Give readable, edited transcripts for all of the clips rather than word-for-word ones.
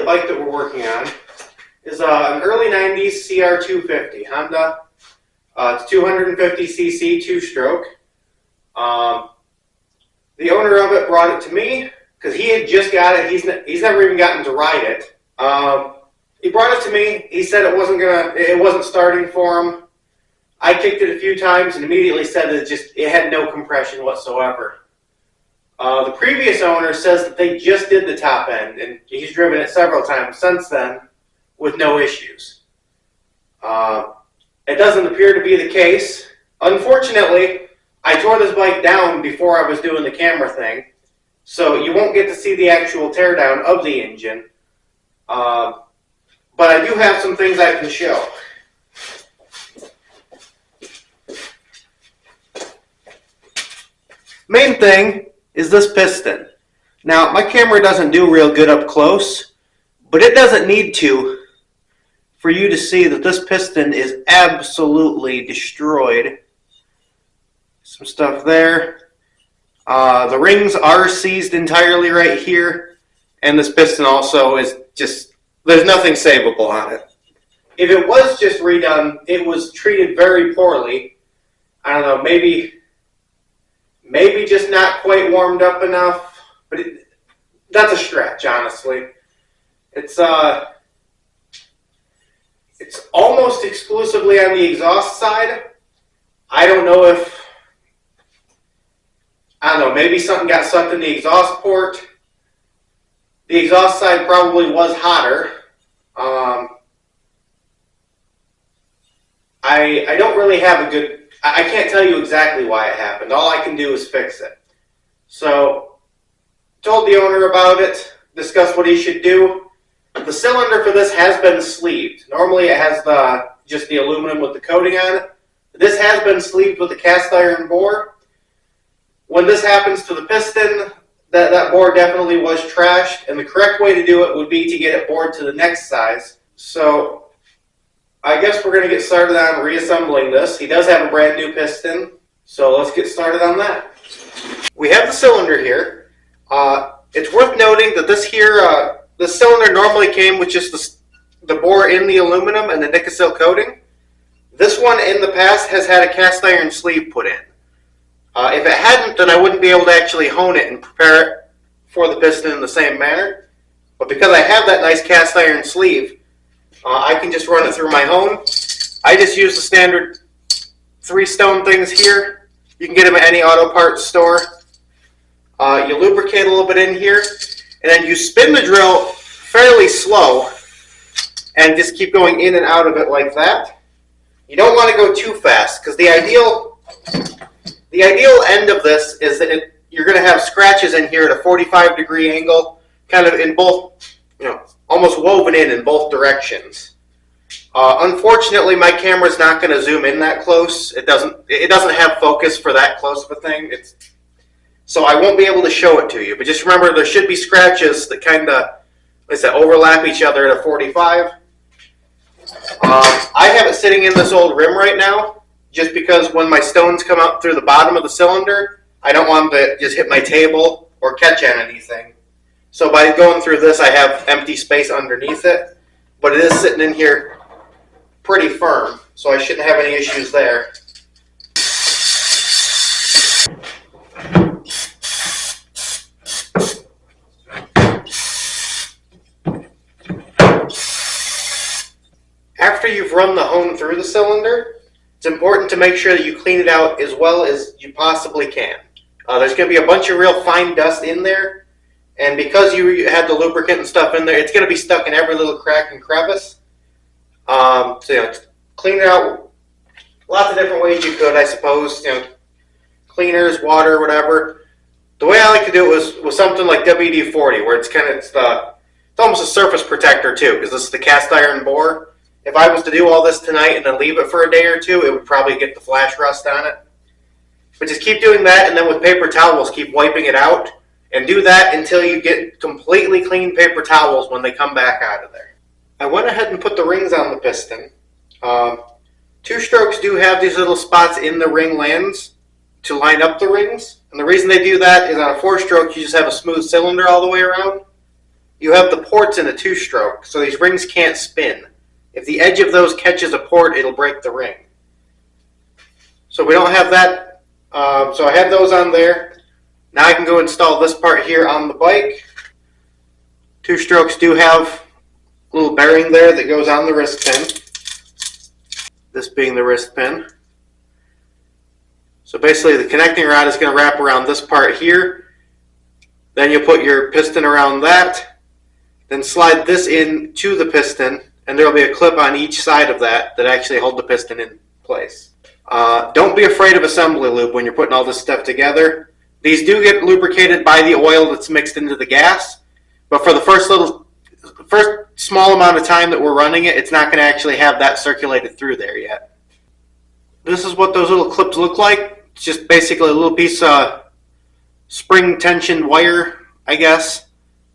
bike that we're working on is an early 90s cr250 Honda. It's 250cc two-stroke. The owner of it brought it to me because he had just got it. He's never even gotten to ride it. He brought it to me. He said it wasn't starting for him. I kicked it a few times and immediately said that it had no compression whatsoever. The previous owner says that they just did the top end, and he's driven it several times since then with no issues. It doesn't appear to be the case. Unfortunately, I tore this bike down before I was doing the camera thing, so you won't get to see the actual teardown of the engine. But I do have some things I can show. Main thing is this piston. Now, my camera doesn't do real good up close, but it doesn't need to for you to see that this piston is absolutely destroyed. Some stuff there. The rings are seized entirely right here, and this piston also is just, there's nothing savable on it. If it was just redone, it was treated very poorly. I don't know, maybe just not quite warmed up enough, but that's a stretch, honestly. It's almost exclusively on the exhaust side. I don't know, maybe something got sucked in the exhaust port. The exhaust side probably was hotter. I don't really have I can't tell you exactly why it happened. All I can do is fix it. So, told the owner about it, discussed what he should do. The cylinder for this has been sleeved. Normally it has just the aluminum with the coating on it. This has been sleeved with a cast iron bore. When this happens to the piston, that bore definitely was trashed, and the correct way to do it would be to get it bored to the next size. So, I guess we're going to get started on reassembling this. He does have a brand new piston, so let's get started on that. We have the cylinder here. It's worth noting that this cylinder normally came with just the bore in the aluminum and the Nickel coating. This one in the past has had a cast iron sleeve put in. If it hadn't, then I wouldn't be able to actually hone it and prepare it for the piston in the same manner. But because I have that nice cast iron sleeve, I can just run it through my hone. I just use the standard 3-stone things here. You can get them at any auto parts store. You lubricate a little bit in here, and then you spin the drill fairly slow and just keep going in and out of it like that. You don't want to go too fast, because the ideal end of this is that you're going to have scratches in here at a 45-degree angle, kind of in both, almost woven in both directions. Unfortunately, my camera's not going to zoom in that close. It doesn't have focus for that close of a thing. So I won't be able to show it to you. But just remember, there should be scratches that kind of, like I said, overlap each other at a 45. I have it sitting in this old rim right now, just because when my stones come out through the bottom of the cylinder, I don't want them to just hit my table or catch on anything. So by going through this, I have empty space underneath it, but it is sitting in here pretty firm, so I shouldn't have any issues there. After you've run the hone through the cylinder, it's important to make sure that you clean it out as well as you possibly can. There's going to be a bunch of real fine dust in there, and because you had the lubricant and stuff in there, it's going to be stuck in every little crack and crevice. So, clean it out lots of different ways you could, I suppose. Cleaners, water, whatever. The way I like to do it was something like WD-40, where it's almost a surface protector too, because this is the cast iron bore. If I was to do all this tonight and then leave it for a day or two, it would probably get the flash rust on it. But just keep doing that, and then with paper towels, keep wiping it out. And do that until you get completely clean paper towels when they come back out of there. I went ahead and put the rings on the piston. Two-strokes do have these little spots in the ring lands to line up the rings. And the reason they do that is on a 4-stroke, you just have a smooth cylinder all the way around. you have the ports in a two-stroke, so these rings can't spin. If the edge of those catches a port, it'll break the ring. So we don't have that. So I have those on there. Now I can go install this part here on the bike. Two strokes do have a little bearing there that goes on the wrist pin. This being the wrist pin. So basically the connecting rod is going to wrap around this part here. Then you'll put your piston around that. Then slide this in to the piston, and there will be a clip on each side of that actually hold the piston in place. Don't be afraid of assembly lube when you're putting all this stuff together. These do get lubricated by the oil that's mixed into the gas, but for the first small amount of time that we're running it, it's not going to actually have that circulated through there yet. This is what those little clips look like. It's just basically a little piece of spring tension wire, I guess,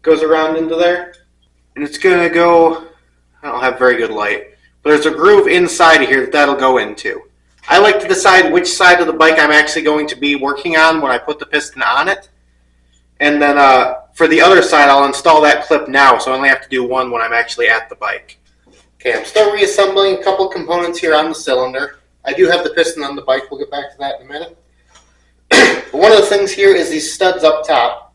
goes around into there. And it's going to go, I don't have very good light, but there's a groove inside of here that'll go into. I like to decide which side of the bike I'm actually going to be working on when I put the piston on it. And then for the other side, I'll install that clip now, so I only have to do one when I'm actually at the bike. Okay, I'm still reassembling a couple components here on the cylinder. I do have the piston on the bike. We'll get back to that in a minute. But one of the things here is these studs up top.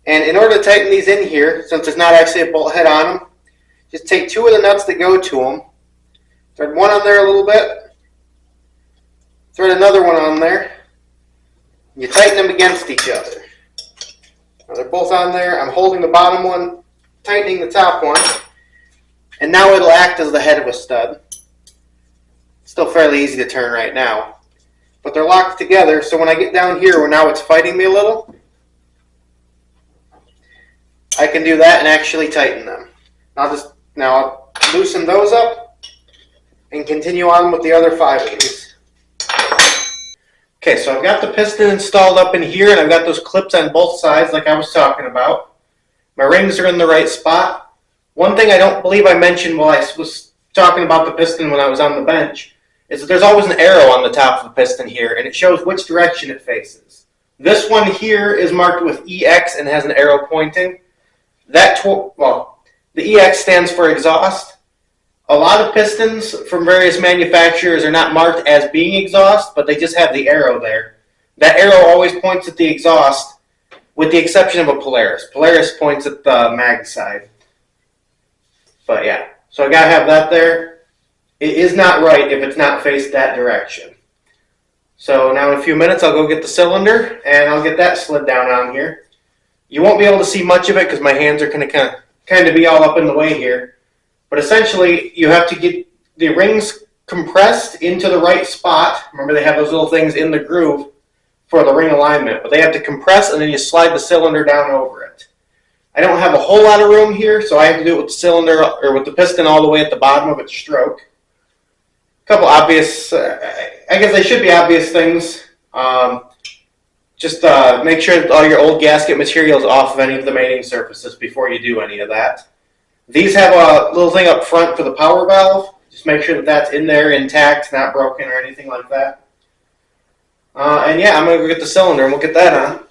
And in order to tighten these in here, since there's not actually a bolt head on them, just take two of the nuts that go to them, thread one on there a little bit, thread another one on there, and you tighten them against each other. Now they're both on there. I'm holding the bottom one, tightening the top one, and now it'll act as the head of a stud. It's still fairly easy to turn right now, but they're locked together, so when I get down here where now it's fighting me a little, I can do that and actually tighten them. I'll loosen those up and continue on with the other 5 of these. Okay, so I've got the piston installed up in here, and I've got those clips on both sides like I was talking about. My rings are in the right spot. One thing I don't believe I mentioned while I was talking about the piston when I was on the bench is that there's always an arrow on the top of the piston here, and it shows which direction it faces. This one here is marked with EX and has an arrow pointing. The EX stands for exhaust. A lot of pistons from various manufacturers are not marked as being exhaust, but they just have the arrow there. That arrow always points at the exhaust, with the exception of a Polaris. Polaris points at the mag side. But yeah, so I gotta have that there. It is not right if it's not faced that direction. So now in a few minutes I'll go get the cylinder and I'll get that slid down on here. You won't be able to see much of it because my hands are going to kind of be all up in the way here. But essentially, you have to get the rings compressed into the right spot. Remember, they have those little things in the groove for the ring alignment. But they have to compress, and then you slide the cylinder down over it. I don't have a whole lot of room here, so I have to do it with the cylinder or with the piston all the way at the bottom of its stroke. A couple obvious, I guess they should be obvious things. Just make sure that all your old gasket material is off of any of the mating surfaces before you do any of that. These have a little thing up front for the power valve. Just make sure that that's in there intact, not broken or anything like that. And yeah, I'm going to go get the cylinder and we'll get that on.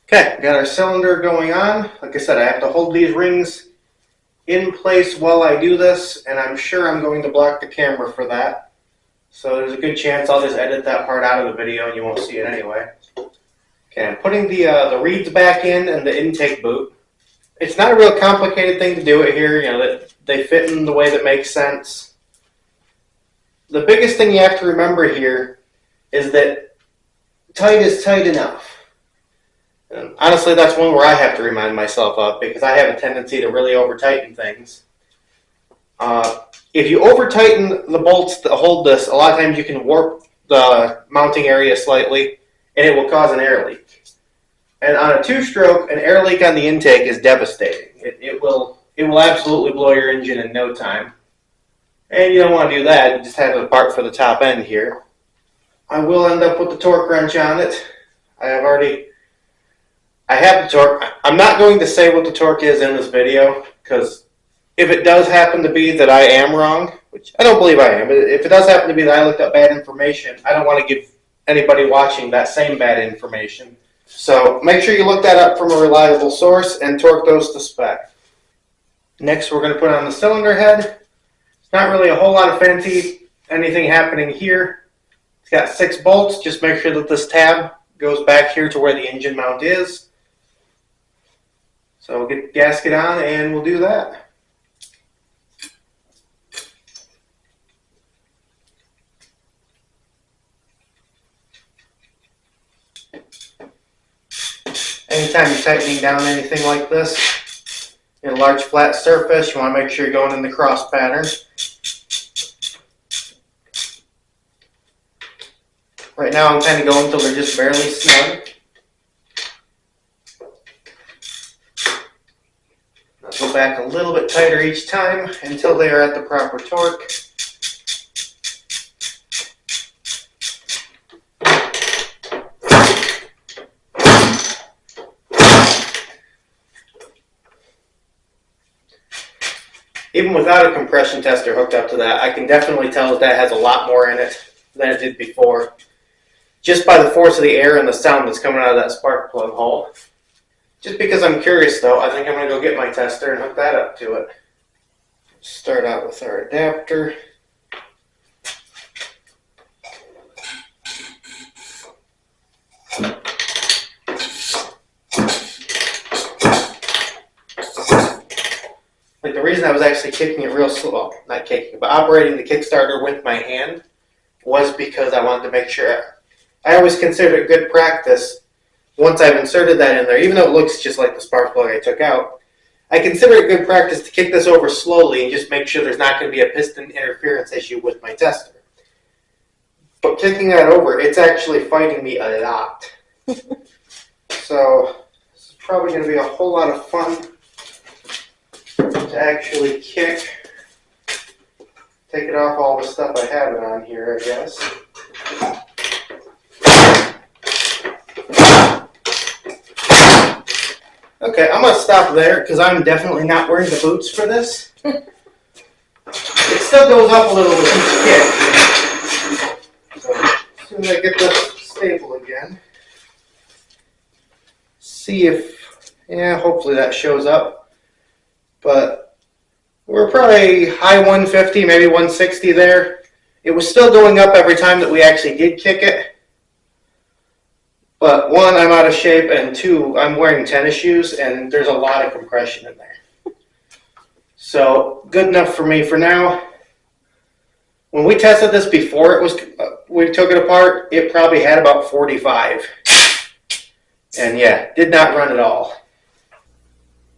Okay, got our cylinder going on. Like I said, I have to hold these rings in place while I do this, and I'm sure I'm going to block the camera for that. So there's a good chance I'll just edit that part out of the video and you won't see it anyway. Okay, I'm putting the reeds back in and the intake boot. It's not a real complicated thing to do it here. You know, they fit in the way that makes sense. The biggest thing you have to remember here is that tight is tight enough. And honestly, that's one where I have to remind myself of because I have a tendency to really over-tighten things. If you over-tighten the bolts that hold this, a lot of times you can warp the mounting area slightly, and it will cause an air leak. And on a two-stroke, an air leak on the intake is devastating. It will absolutely blow your engine in no time. And you don't want to do that. You just have a part for the top end here. I will end up with the torque wrench on it. I have the torque. I'm not going to say what the torque is in this video, because if it does happen to be that I am wrong, which I don't believe I am, but if it does happen to be that I looked up bad information, I don't want to give anybody watching that same bad information. So make sure you look that up from a reliable source and torque those to spec. Next, we're going to put on the cylinder head. It's not really a whole lot of fancy anything happening here. It's got 6 bolts. Just make sure that this tab goes back here to where the engine mount is. So we'll get the gasket on and we'll do that. Anytime you're tightening down anything like this, in a large flat surface, you want to make sure you're going in the cross pattern. Right now I'm kind of going until they're just barely snug. I'll go back a little bit tighter each time until they are at the proper torque. Even without a compression tester hooked up to that, I can definitely tell that that has a lot more in it than it did before. Just by the force of the air and the sound that's coming out of that spark plug hole. Just because I'm curious though, I think I'm going to go get my tester and hook that up to it. Start out with our adapter. Like the reason I was actually kicking it real slow, well, not kicking, but operating the Kickstarter with my hand was because I wanted to make sure. I always consider it good practice once I've inserted that in there, even though it looks just like the spark plug I took out. I consider it good practice to kick this over slowly and just make sure there's not going to be a piston interference issue with my tester. But kicking that over, it's actually fighting me a lot. So this is probably going to be a whole lot of fun to actually kick. Take it off all the stuff I have it on here, I guess. Okay, I'm going to stop there because I'm definitely not wearing the boots for this. It still goes up a little with each kick. So as soon as I get this stable again, see if, yeah, hopefully that shows up. But we're probably high 150, maybe 160 there. It was still going up every time that we actually did kick it. But one, I'm out of shape, and two, I'm wearing tennis shoes, and there's a lot of compression in there. So good enough for me for now. When we tested this before we took it apart, it probably had about 45. And yeah, did not run at all.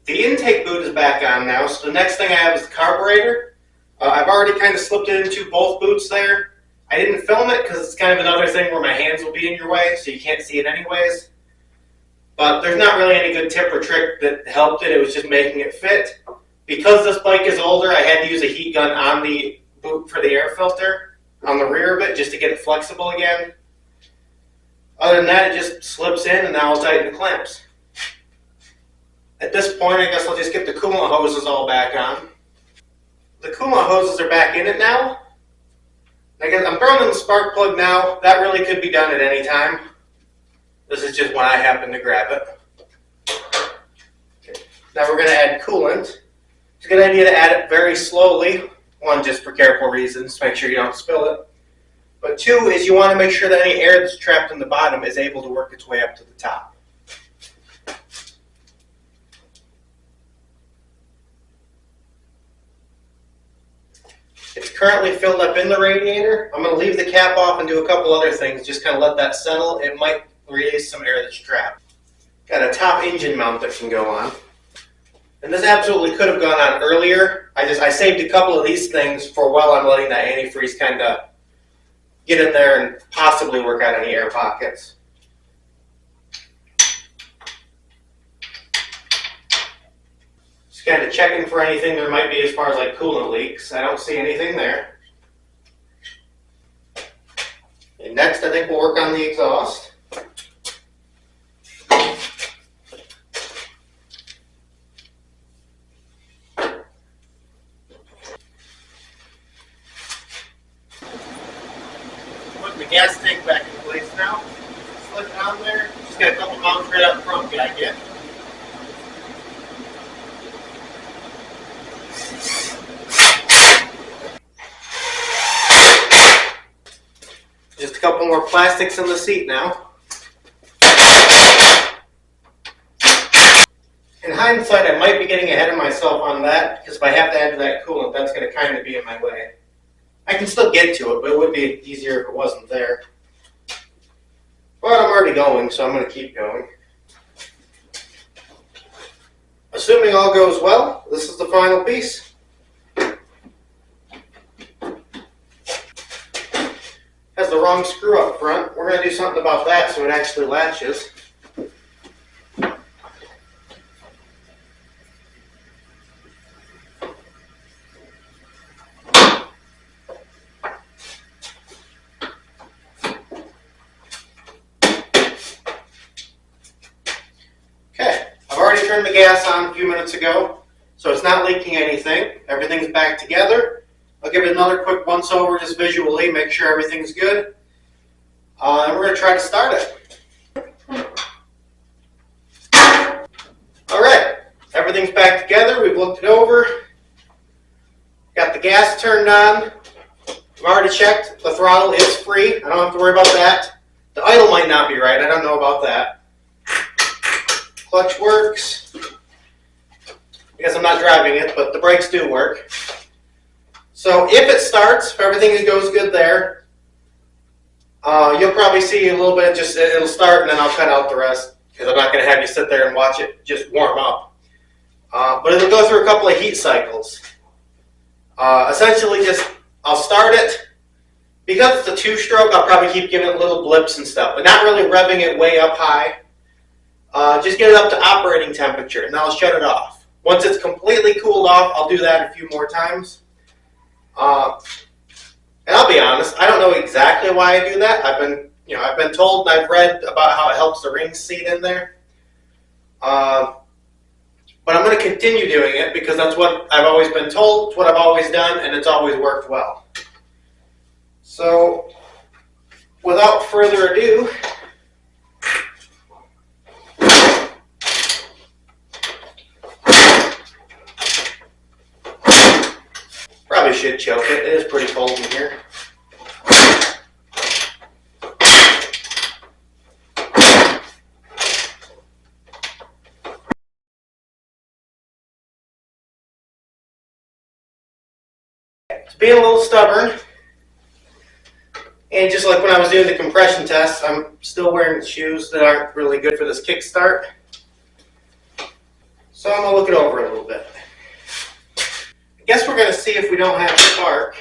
The intake boot is back on now, so the next thing I have is the carburetor. I've already kind of slipped it into both boots there. I didn't film it because it's kind of another thing where my hands will be in your way, so you can't see it anyways. But there's not really any good tip or trick that helped it. It was just making it fit. Because this bike is older, I had to use a heat gun on the boot for the air filter on the rear of it just to get it flexible again. Other than that, it just slips in and now I'll tighten the clamps. At this point, I guess I'll just get the coolant hoses all back on. The coolant hoses are back in it now. I guess I'm throwing in the spark plug now. That really could be done at any time. This is just when I happen to grab it. Okay. Now we're going to add coolant. It's a good idea to add it very slowly. One, just for careful reasons, make sure you don't spill it. But two is you want to make sure that any air that's trapped in the bottom is able to work its way up to the top. It's currently filled up in the radiator. I'm going to leave the cap off and do a couple other things. Just kind of let that settle. It might release some air that's trapped. Got a top engine mount that can go on. And this absolutely could have gone on earlier. I saved a couple of these things for while I'm letting that antifreeze kind of get in there and possibly work out any air pockets. Kind of checking for anything there might be as far as like coolant leaks. I don't see anything there. And next, I think we'll work on the exhaust. Putting the gas tank back in place now. clip on there. Just got a couple mounts right up front, good idea. Just a couple more plastics in the seat now. In hindsight, I might be getting ahead of myself on that, because if I have to add to that coolant, that's going to kind of be in my way. I can still get to it, but it would be easier if it wasn't there. But I'm already going, so I'm going to keep going. Assuming all goes well, this is the final piece. Has the wrong screw up front. We're going to do something about that so it actually latches. Okay, I've already turned the gas on a few minutes ago, so it's not leaking anything. Everything's back together. I'll give it another quick once over just visually, make sure everything's good. And we're going to try to start it. Alright, everything's back together. We've looked it over. Got the gas turned on. I've already checked. The throttle is free. I don't have to worry about that. The idle might not be right. I don't know about that. Clutch works. I guess I'm not driving it, but the brakes do work. So if it starts, if everything goes good there, you'll probably see a little bit, just it'll start and then I'll cut out the rest because I'm not going to have you sit there and watch it just warm up. But it'll go through a couple of heat cycles. Essentially I'll start it. Because it's a two-stroke, I'll probably keep giving it little blips and stuff, but not really revving it way up high. Just get it up to operating temperature and then I'll shut it off. Once it's completely cooled off, I'll do that a few more times. And I'll be honest, I don't know exactly why I do that. I've been told and I've read about how it helps the rings seat in there. But I'm going to continue doing it because that's what I've always been told, it's what I've always done, and it's always worked well. So, without further ado, probably should choke it. It is pretty cold in here. It's being a little stubborn. And just like when I was doing the compression test, I'm still wearing shoes that aren't really good for this kickstart. So I'm going to look it over a little bit. I guess we're going to see if we don't have spark.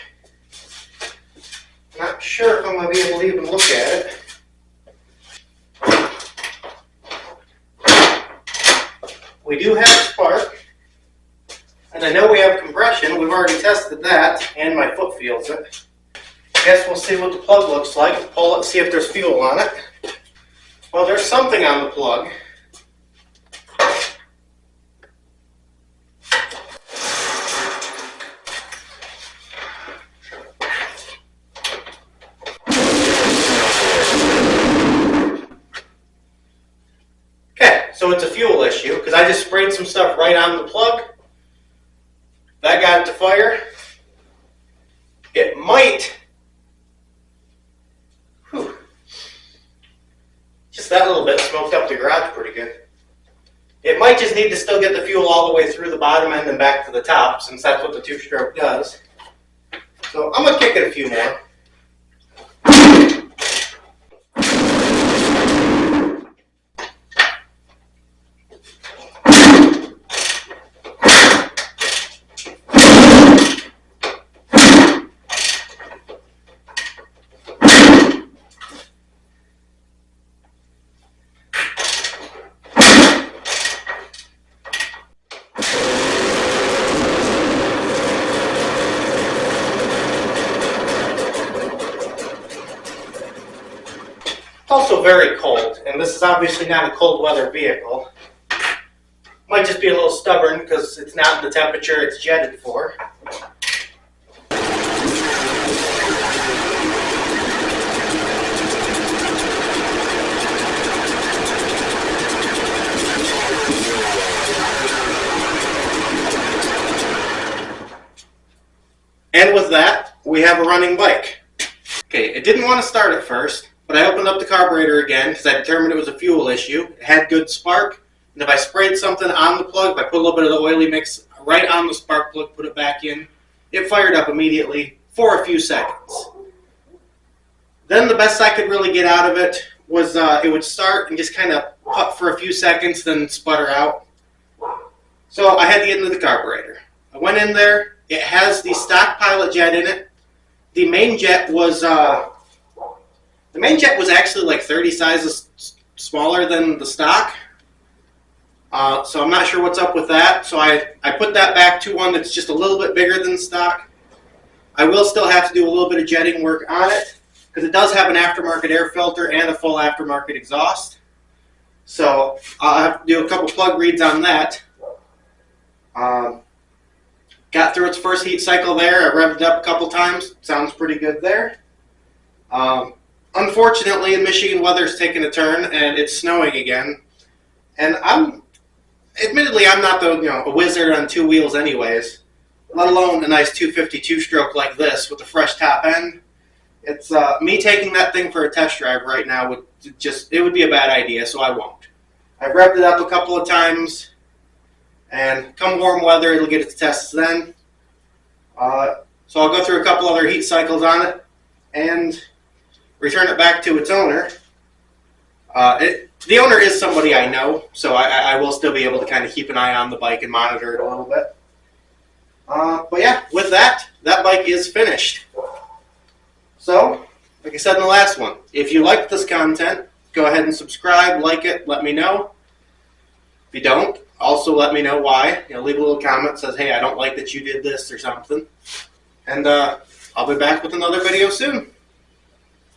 Not sure if I'm going to be able to even look at it. We do have spark. And I know we have compression. We've already tested that, and my foot feels it. I guess we'll see what the plug looks like. Pull it, see if there's fuel on it. Well, there's something on the plug. So it's a fuel issue, because I just sprayed some stuff right on the plug. That got it to fire. It might, just that little bit smoked up the garage pretty good. It might just need to still get the fuel all the way through the bottom end and back to the top, since that's what the two-stroke does. So I'm going to kick it a few more. It's also very cold, and this is obviously not a cold weather vehicle. Might just be a little stubborn because it's not the temperature it's jetted for. And with that, we have a running bike. Okay, it didn't want to start at first, but I opened up the carburetor again because I determined it was a fuel issue. It had good spark, and if I sprayed something on the plug, if I put a little bit of the oily mix right on the spark plug, put it back in, it fired up immediately for a few seconds. Then the best I could really get out of it was it would start and just kind of puff for a few seconds, then sputter out. So I had to get into the carburetor. I went in there. It has the stock pilot jet in it. The main jet was actually like 30 sizes smaller than the stock. So I'm not sure what's up with that. So I put that back to one that's just a little bit bigger than stock. I will still have to do a little bit of jetting work on it because it does have an aftermarket air filter and a full aftermarket exhaust. So I'll have to do a couple plug reads on that. Got through its first heat cycle there. I revved it up a couple times. Sounds pretty good there. Unfortunately, Michigan weather's taken a turn and it's snowing again. And admittedly, I'm not a wizard on two wheels anyways, let alone a nice 250 two-stroke like this with a fresh top end. It's me taking that thing for a test drive right now it would be a bad idea, so I won't. I've revved it up a couple of times, and come warm weather, it'll get its tests then. So I'll go through a couple other heat cycles on it and return it back to its owner. The owner is somebody I know, so I will still be able to kind of keep an eye on the bike and monitor it a little bit. But yeah, with that bike is finished. So, like I said in the last one, if you liked this content, go ahead and subscribe, like it, let me know. If you don't, also let me know why. Leave a little comment that says, hey, I don't like that you did this or something. And I'll be back with another video soon.